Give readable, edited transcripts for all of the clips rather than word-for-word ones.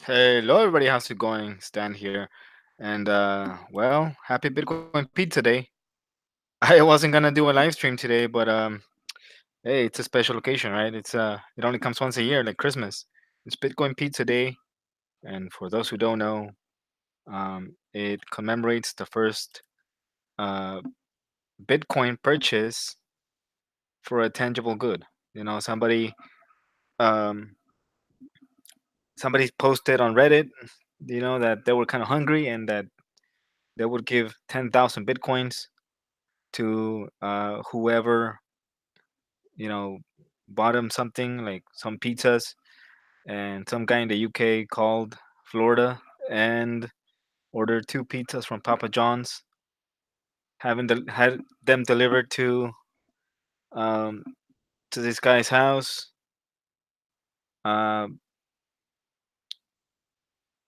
Hello, everybody. How's it going? Stan here. And, well, happy Bitcoin Pete today. I wasn't gonna do a live stream today, but hey, it's a special occasion, right? It only comes once a year, like Christmas. It's Bitcoin Pete today, and for those who don't know, it commemorates the first uh, Bitcoin purchase for a tangible good. You know, um, somebody posted on Reddit, that they were kind of hungry and that they would give 10,000 bitcoins to whoever bought him something like some pizzas, and some guy in the UK called Florida and ordered two pizzas from Papa John's, had them delivered um, to this guy's house, uh,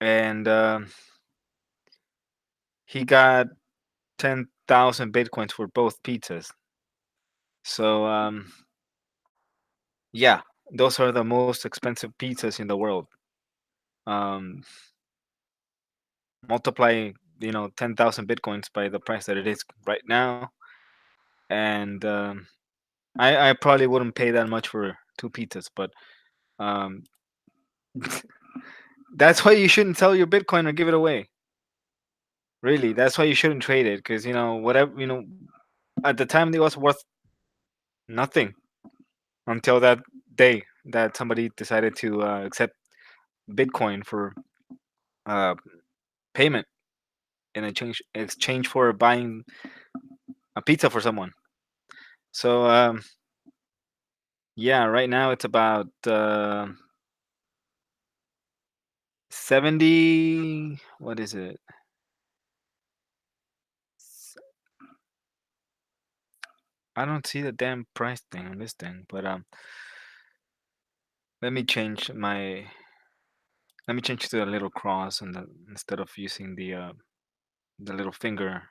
and he got 10,000 bitcoins for both pizzas. So yeah, those are the most expensive pizzas in the world. Um, Multiply 10,000 bitcoins by the price that it is right now, and I probably wouldn't pay that much for two pizzas, but um that's why you shouldn't sell your bitcoin or give it away. Really, that's why you shouldn't trade it, because whatever, at the time it was worth nothing until that day that somebody decided to accept bitcoin for uh payment in exchange for buying a pizza for someone. So yeah, right now it's about 70. What is it? S- I don't see the damn price thing on this thing, but let me change my let me change to the little cross instead of using the little finger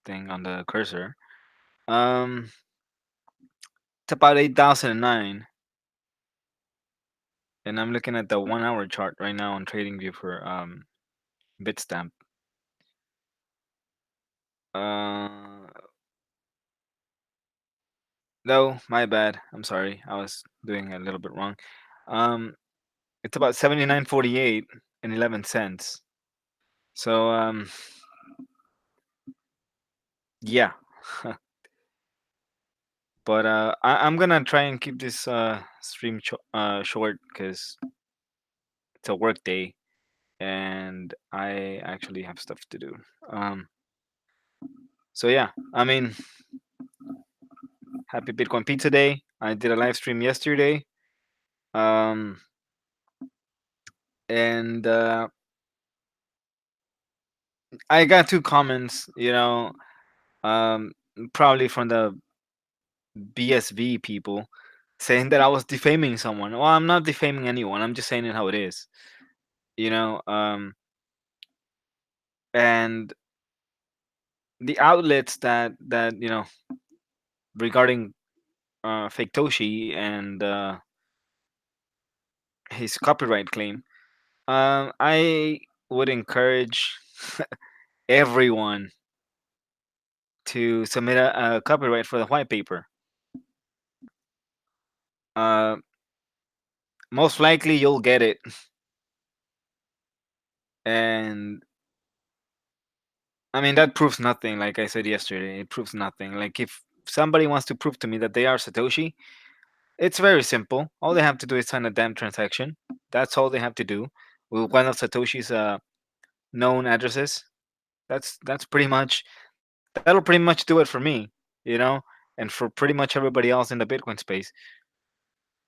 thing on the cursor. Um, it's about 8,009, and I'm looking at the 1 hour chart right now on TradingView for Bitstamp. Uh, no, my bad. I'm sorry. I was doing a little bit wrong. Um, it's about 79.48 and 11 cents. So yeah. But I'm gonna try and keep this stream short because it's a work day and I actually have stuff to do. Um, so yeah, I mean, happy Bitcoin Pizza Day. I did a live stream yesterday, um, and I got two comments. Um, Probably from the BSV people saying that I was defaming someone. Well, I'm not defaming anyone. I'm just saying it how it is. You know, and the outlets that regarding fake Toshi and his copyright claim, I would encourage everyone to submit a copyright for the white paper. Uh, Most likely you'll get it, and I mean that proves nothing. Like I said yesterday, it proves nothing. Like if somebody wants to prove to me that they are Satoshi, it's very simple. All they have to do is sign a damn transaction. That's all they have to do with one of Satoshi's known addresses. That's pretty much that'll pretty much do it for me, you know, and for pretty much everybody else in the Bitcoin space.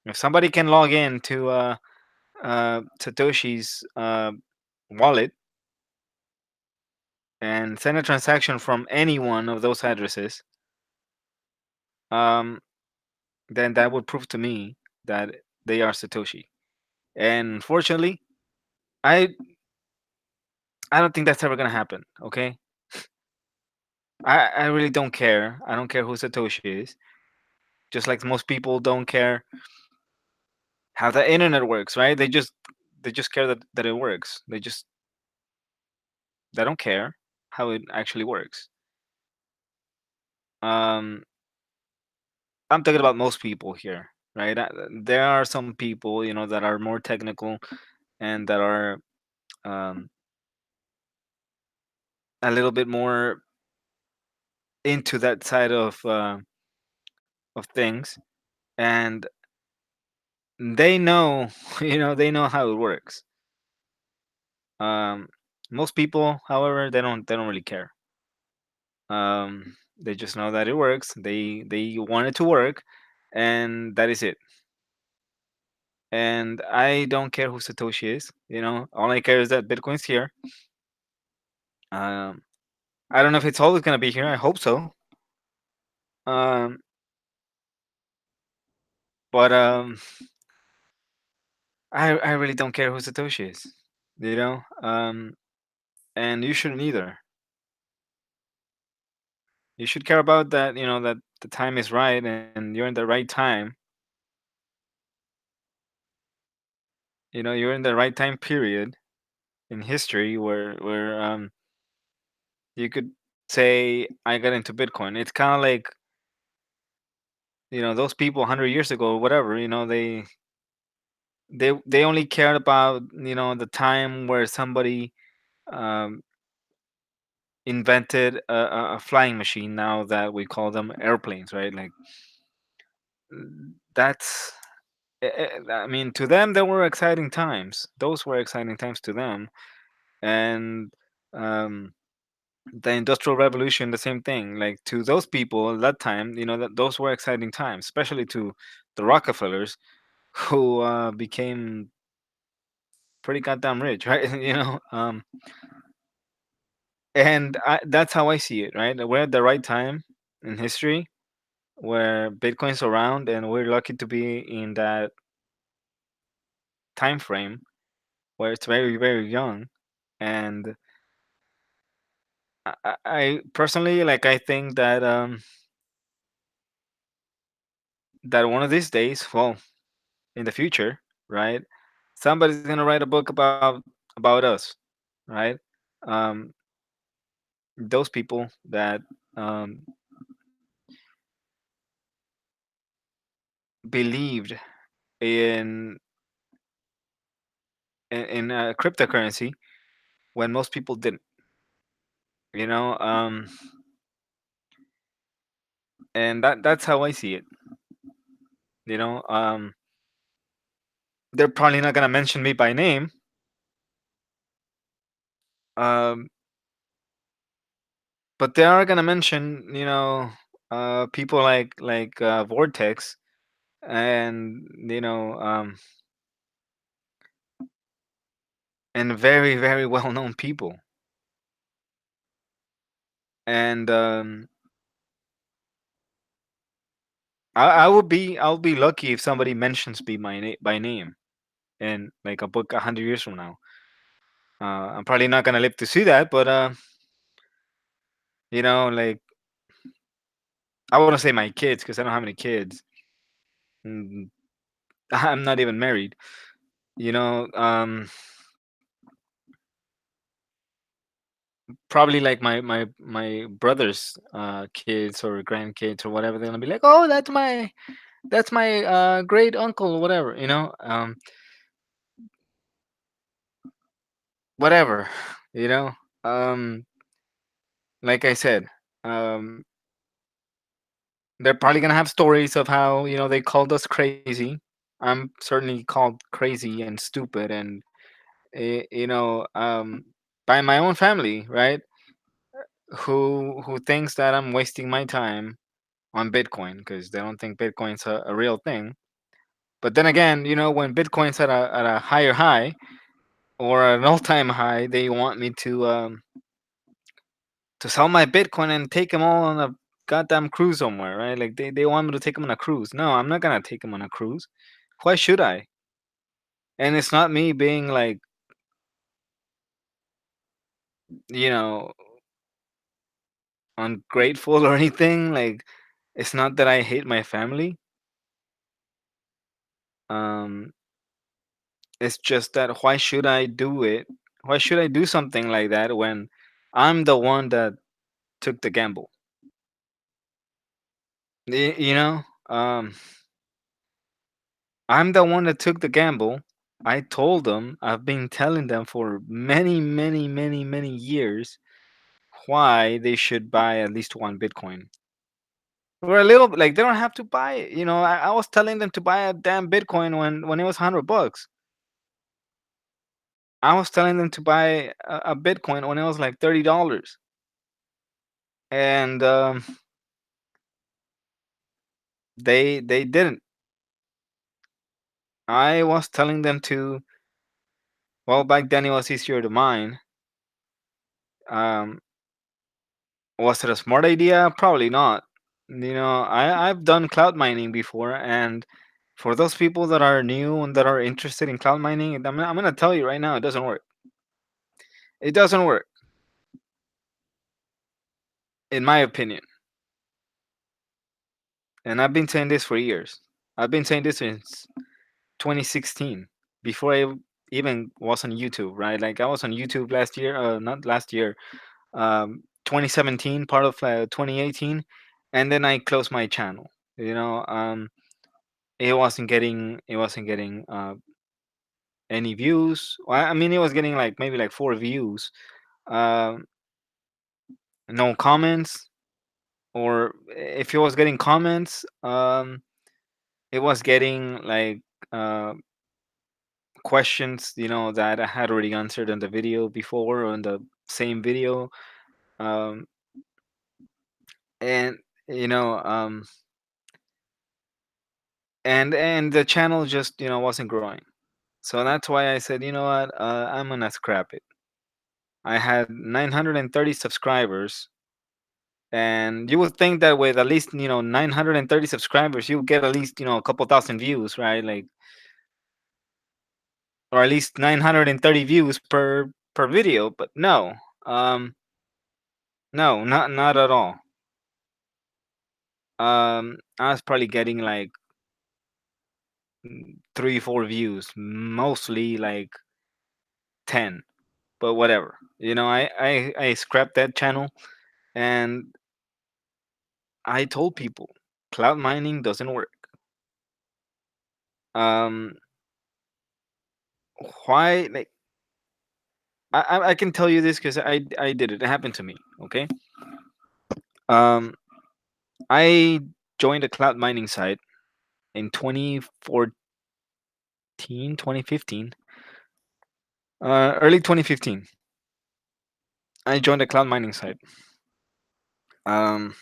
If somebody can log in to Satoshi's wallet and send a transaction from any one of those addresses, um, then that would prove to me that they are Satoshi. And unfortunately, I I don't think that's ever gonna happen. Okay, I really don't care. I don't care who Satoshi is. Just like most people don't care how the internet works, right? they just care that it works. They don't care how it actually works. Um, I'm talking about most people here, right? There are some people, that are more technical and that are um, a little bit more into that side of things, and they know, they know how it works. Um, Most people, however, they don't really care. They just know that it works. They want it to work, and that is it. And I don't care who Satoshi is. All I care is that Bitcoin's here. Um, I don't know if it's always gonna be here. I hope so. Um, but I really don't care who Satoshi is. You know, um, and you shouldn't either. You should care about that. That the time is right and you're in the right time. You're in the right time period in history where you could say I got into Bitcoin. It's kind of like those people 100 years ago, whatever. They only cared about the time where somebody um, invented a flying machine. Now that we call them airplanes, right? Like that's. I mean, to them, there were exciting times. Those were exciting times to them, and um, the industrial revolution, the same thing. Like to those people at that time, that those were exciting times, especially to the Rockefellers, who became pretty goddamn rich, right? And that's how I see it, right? We're at the right time in history where Bitcoin's around, and we're lucky to be in that time frame where it's very, very young. And I personally, like, I think that one of these days, well, in the future, right, somebody's gonna write a book about us, right? Um, those people that um, believed in in cryptocurrency when most people didn't. You know, um, and that's how I see it. You know, um, they're probably not gonna mention me by name, um, but they are gonna mention, people like Vortex and and very, very well known people. And I'll be lucky if somebody mentions me by name in like a book 100 years from now. I'm probably not gonna live to see that, but like, I want to say my kids because I don't have any kids. Mm, I'm not even married. You know, um, Probably like my brother's kids or grandkids or whatever. They're gonna be like, oh, that's my great uncle, or whatever. Whatever. You know, um, like I said, um, they're probably gonna have stories of how they called us crazy. I'm certainly called crazy and stupid, and by my own family, right? Who thinks that I'm wasting my time on Bitcoin because they don't think Bitcoin's a real thing. But then again, when Bitcoin's at a higher high or an all-time high, they want me to sell my Bitcoin and take them all on a goddamn cruise somewhere, right? Like they want me to take them on a cruise. No, I'm not gonna take them on a cruise. Why should I? And it's not me being like, you know, ungrateful or anything. Like, it's not that I hate my family. Um, It's just that why should I do it? Why should I do something like that when I'm the one that took the gamble? You know, I'm the one that took the gamble. I told them, I've been telling them for many, many, many, many years why they should buy at least one Bitcoin. Or a little like they don't have to buy it. I was telling them to buy a damn Bitcoin when it was $100. I was telling them to buy a Bitcoin when it was like $30, and they didn't. I was telling them to. Well, back then it was easier to mine. Um, was it a smart idea? Probably not. I've done cloud mining before, and for those people that are new and that are interested in cloud mining, I'm gonna tell you right now, it doesn't work. It doesn't work, in my opinion. And I've been saying this for years. I've been saying this since 2016, before I even was on YouTube, right? Like I was on YouTube last year, not last year, 2017, part of 2018, and then I closed my channel. It wasn't getting any views. Well, I mean, it was getting like maybe like 4 views, um, no comments, or if it was getting comments, it was getting like uh, questions, that I had already answered in the video before or in the same video, um, and you know, and the channel just wasn't growing. So that's why I said, you know what, I'm gonna scrap it. I had 930 subscribers, and you would think that with at least 930 subscribers, you'll get at least a couple thousand views, right? Like, or at least 930 views per video. But no, um, no, not at all. I was probably getting like 3 4 views, mostly like 10. But whatever, I scrapped that channel, and I told people cloud mining doesn't work. Um, why? Like, I can tell you this because I did it. It happened to me. Okay. Um, I joined a cloud mining site in 2014, 2015, early 2015. I joined a cloud mining site. Um,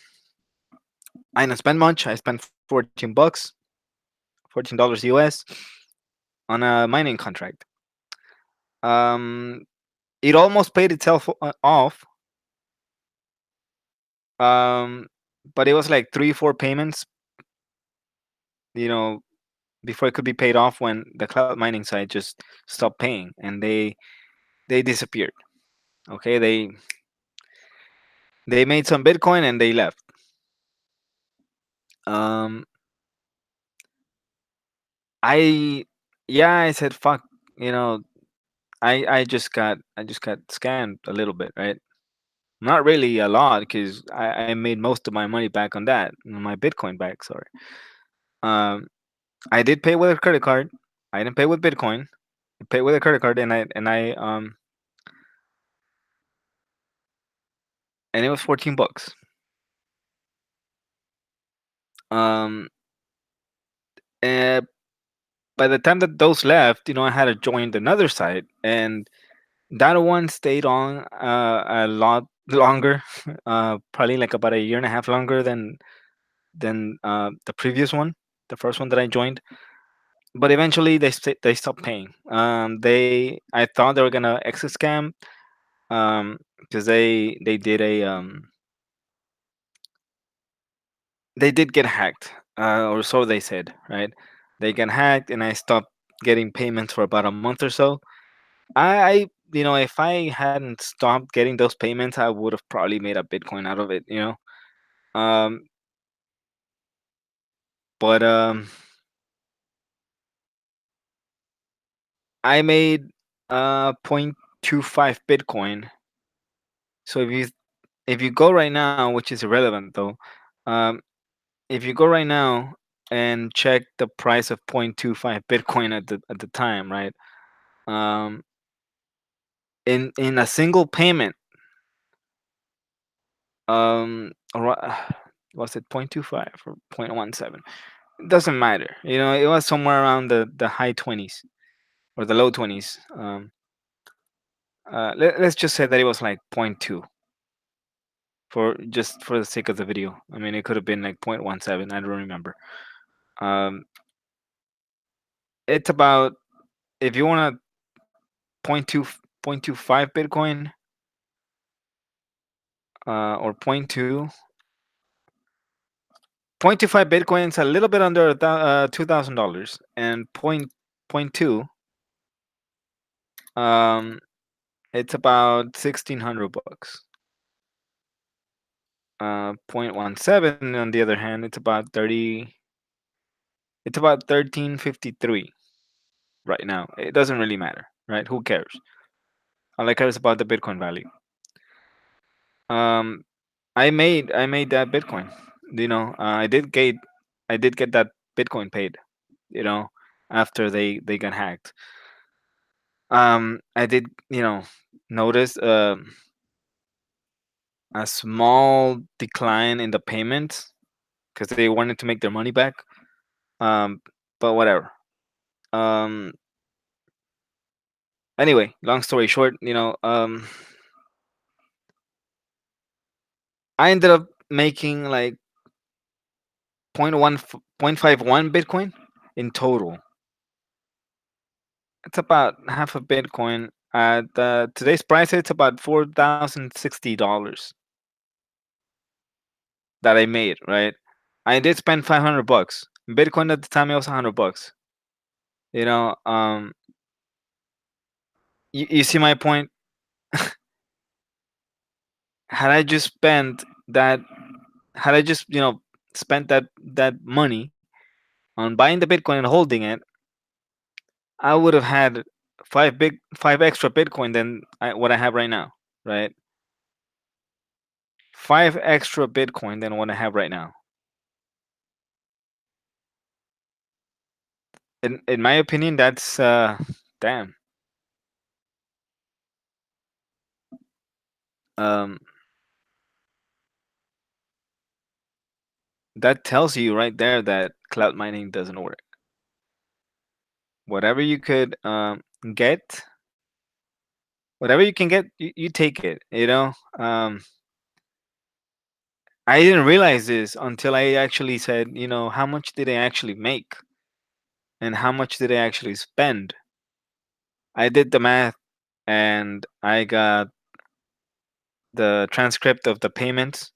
I didn't spend much. I spent $14, $14 US on a mining contract. Um, it almost paid itself off. Um, but it was like 3 4 payments, you know, before it could be paid off when the cloud mining site just stopped paying and they disappeared. Okay, they made some Bitcoin and they left. Um, I yeah, I said fuck. You know, I just got scammed a little bit, right? Not really a lot because I made most of my money back on that, my Bitcoin back. Sorry. Um, I did pay with a credit card. I didn't pay with Bitcoin. I paid with a credit card, and it was $14. Um, and by the time that those left, I had to join another site, and that one stayed on a lot longer, probably like about a year and a half longer than the previous one, the first one that I joined. But eventually they stopped paying. I thought they were gonna exit scam, because they did a they did get hacked, or so they said, right? They get hacked, and I stopped getting payments for about a month or so. If I hadn't stopped getting those payments, I would have probably made a Bitcoin out of it. Um, but I made 0.25 Bitcoin. So if you go right now, which is irrelevant though, um, if you go right now and check the price of 0.25 Bitcoin at the time, right? Um, in a single payment, was it 0.25 or 0.17? It doesn't matter. It was somewhere around the high 20s or the low 20s. Let's just say that it was like point 0.2 for just for the sake of the video. I mean, it could have been like 0.17. I don't remember. Um, it's about, if you want to, 0.25 Bitcoin, or point two five Bitcoins, a little bit under $2,000, and point two, it's about 1,600 bucks. 0.17, on the other hand, it's about 1353 right now. It doesn't really matter, right? Who cares? All I care is about the Bitcoin value. Um, I made that Bitcoin. I did get that Bitcoin paid. You know, after they got hacked. I did, notice a small decline in the payments because they wanted to make their money back. Um, but whatever. Um, anyway, long story short, I ended up making like 0.51 Bitcoin in total. It's about half a Bitcoin. At today's price, it's about $4,060 that I made. Right, I did spend 500 bucks. Bitcoin at the time, it was 100 bucks. You know, you see my point. Had I just spent that, had I just spent that money on buying the Bitcoin and holding it, I would have had five extra Bitcoin than what I have right now. Right, five extra Bitcoin than what I have right now. In my opinion, that's damn. Um, that tells you right there that cloud mining doesn't work. Whatever you could get, whatever you can get, you take it. I didn't realize this until I actually said, how much did I actually make and how much did I actually spend? I did the math and I got the transcript of the payments,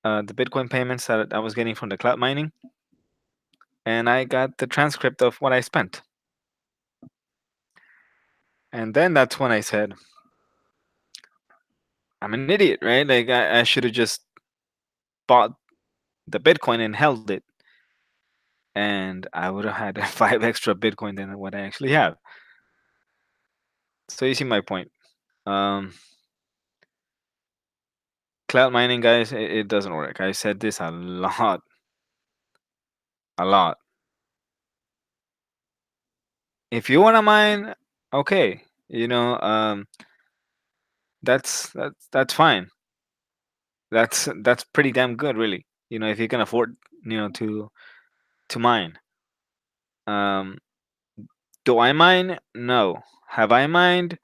the Bitcoin payments that I was getting from the cloud mining, and I got the transcript of what I spent. And then that's when I said, I'm an idiot, right? Like, I should have just bought the Bitcoin and held it, and I would have had five extra Bitcoin than what I actually have. So you see my point. Um, Cloud mining, guys, it doesn't work. I said this a lot, a lot. If you want to mine, okay, that's fine. That's pretty damn good, really. If you can afford, to mine. Um, do I mine? No. Have I mined?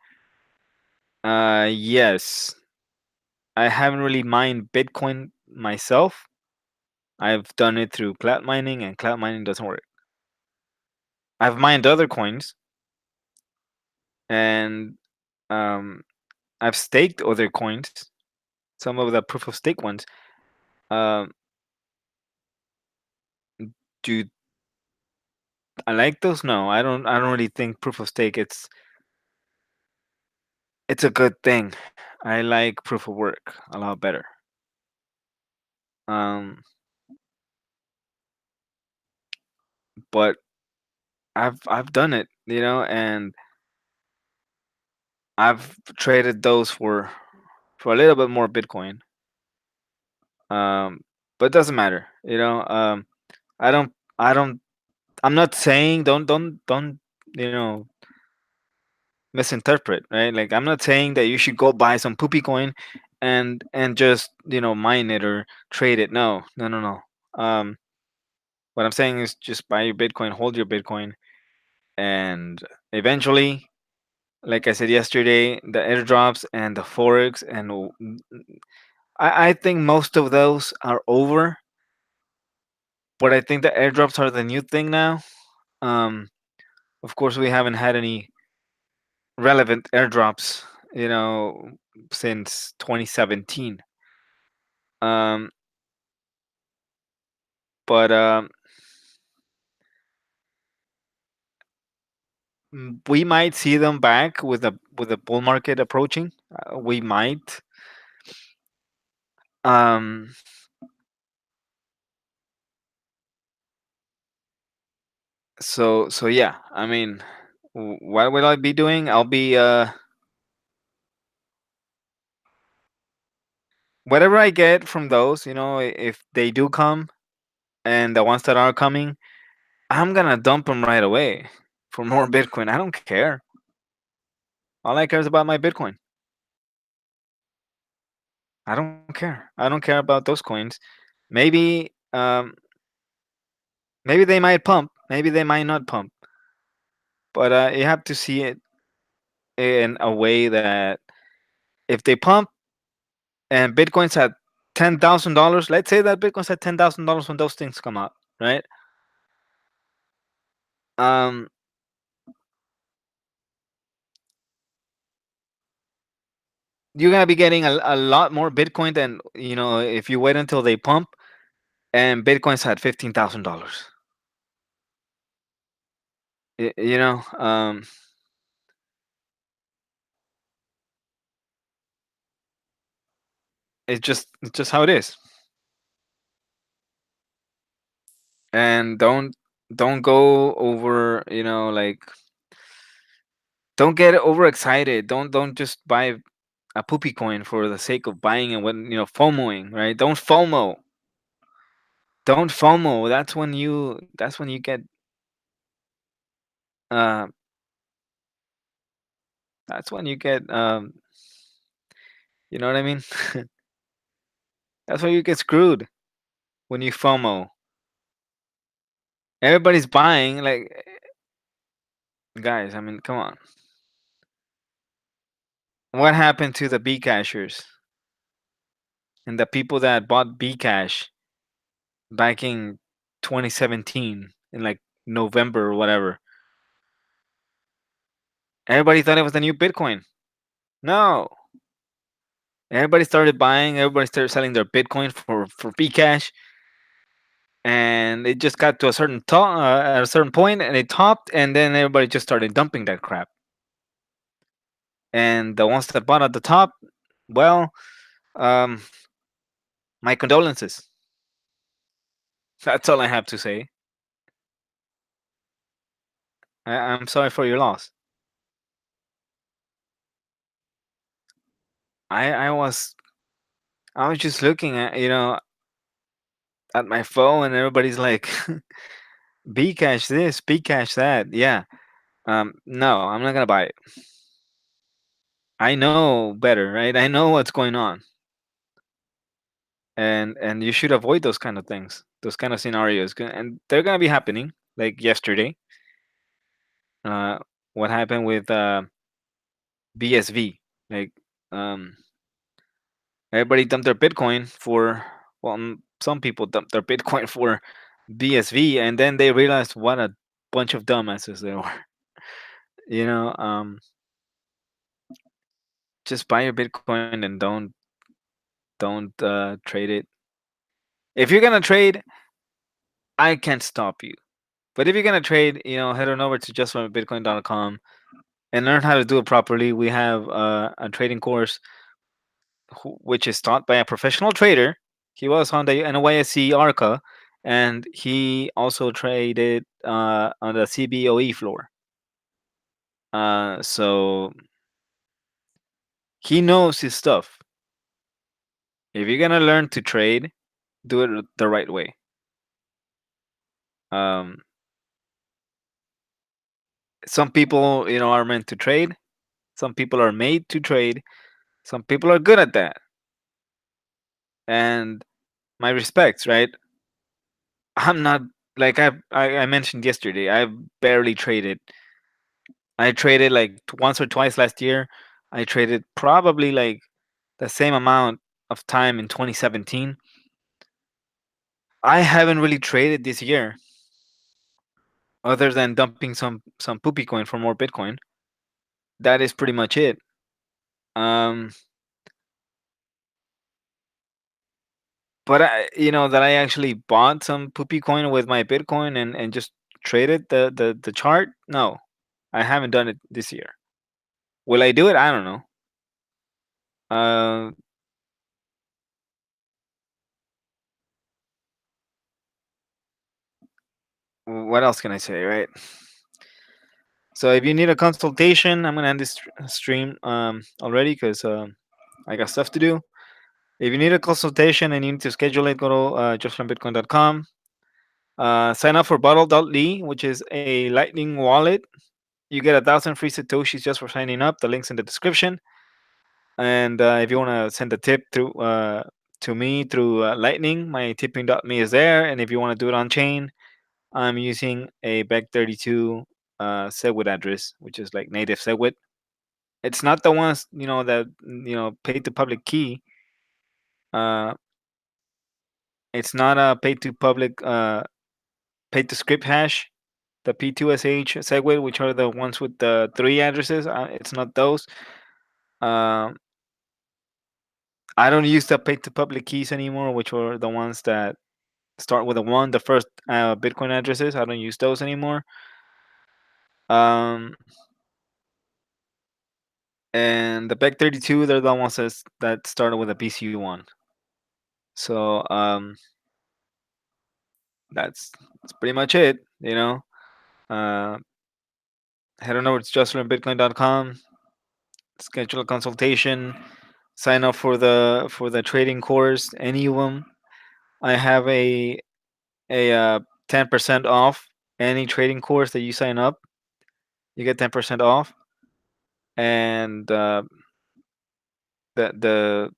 Yes. I haven't really mined Bitcoin myself. I've done it through cloud mining, and cloud mining doesn't work. I've mined other coins, and um, I've staked other coins. Some of the proof of stake ones. Um, do I like those? No, I don't. I don't really think proof of stake. It's a good thing. I like proof of work a lot better. Um, but I've done it, and I've traded those for a little bit more Bitcoin. Um, but it doesn't matter, I don't I don't I'm not saying don't you know misinterpret, right? Like, I'm not saying that you should go buy some poopy coin and just mine it or trade it. No, no, no, no. What I'm saying is just buy your Bitcoin, hold your Bitcoin, and eventually, like I said yesterday, the airdrops and the forex I think most of those are over, but I think the airdrops are the new thing now. Um, of course, we haven't had any relevant airdrops, you know, since 2017. Um, but we might see them back with the bull market approaching. We might. Um, so yeah. I mean, what will I be doing? I'll be whatever I get from those. If they do come, and the ones that are coming, I'm gonna dump them right away for more Bitcoin. I don't care. All I care is about my Bitcoin. I don't care. I don't care about those coins. Maybe maybe they might pump. Maybe they might not pump. But you have to see it in a way that if they pump and Bitcoin's at $10,000, let's say that Bitcoin's at $10,000 when those things come out, right? Um, you're gonna be getting a lot more Bitcoin than if you wait until they pump and Bitcoin's at $15,000. Y- You know, um, it's just how it is. And don't go over, like, don't get overexcited. Don't just buy a poopy coin for the sake of buying and when FOMOing, right? Don't FOMO. That's when you get uh that's when you get you know what I mean? That's when you get screwed when you FOMO. Everybody's buying, like, guys, I mean, come on. What happened to the Bcashers and the people that bought Bcash back in 2017 in like November or whatever? Everybody thought it was the new Bitcoin. No. Everybody started buying, everybody started selling their Bitcoin for Bcash, and it just got to at a certain point, and it topped, and then everybody just started dumping that crap. And the ones that bought at the top, well, um, my condolences. That's all I have to say. I'm sorry for your loss. I was just looking at my phone, and everybody's like, Bcash this, Bcash that. Yeah. No, I'm not gonna buy it. I know better, right? I know what's going on, and you should avoid those kind of things, those kind of scenarios, and they're gonna be happening. Like yesterday, uh, what happened with BSV? Like, um, everybody dumped their Bitcoin for, well, some people dumped their Bitcoin for BSV, and then they realized what a bunch of dumbasses they were. You know, just buy your Bitcoin and don't trade it. If you're gonna trade, I can't stop you. But if you're gonna trade, head on over to justfrombitcoin.com and learn how to do it properly. We have a trading course which is taught by a professional trader. He was on the NYSE ARCA, and he also traded on the CBOE floor. So he knows his stuff. If you're gonna learn to trade, do it the right way. Um, some people, are meant to trade. Some people are made to trade. Some people are good at that. And my respects, right? I'm not like I mentioned yesterday. I've barely traded. I traded like once or twice last year. I traded probably like the same amount of time in 2017. I haven't really traded this year, other than dumping some poopy coin for more Bitcoin. That is pretty much it. Um, but that I actually bought some poopy coin with my Bitcoin and just traded the chart. No, I haven't done it this year. Will I do it? I don't know. Uh, what else can I say, right? So if you need a consultation, I'm gonna end this stream already because I got stuff to do. If you need a consultation and you need to schedule it, go to justfrombitcoin.com. Sign up for Bottle.li, which is a Lightning wallet. You get 1,000 free satoshis just for signing up. The link's in the description. And if you want to send a tip through to me through Lightning, my tipping.me is there. And if you want to do it on chain, I'm using a BECH32 SegWit address, which is like native SegWit. It's not the ones that paid to public key. Uh, it's not a paid to public paid to script hash. The P2SH SegWit, which are the ones with the 3 addresses. It's not those. Um, I don't use the paid to public keys anymore, which were the ones that start with a 1, the first Bitcoin addresses. I don't use those anymore. Um, and the BEC32, they're the ones that started with a BCU1. So that's pretty much it. Uh, head on over to justlearnbitcoin.com, schedule a consultation, sign up for the trading course, any of them. I have a 10% off any trading course that you sign up. You get 10% off, and the the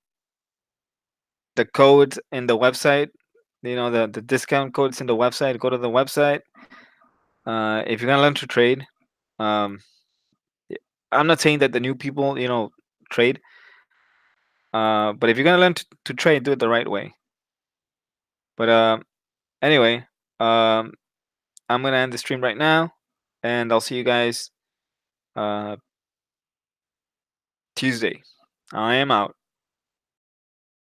the codes in the website. The discount codes in the website. Go to the website. If you're gonna learn to trade, um, I'm not saying that the new people trade, but if you're gonna learn to trade, do it the right way. But anyway, um, I'm gonna end the stream right now, and I'll see you guys uh, Tuesday. I am out.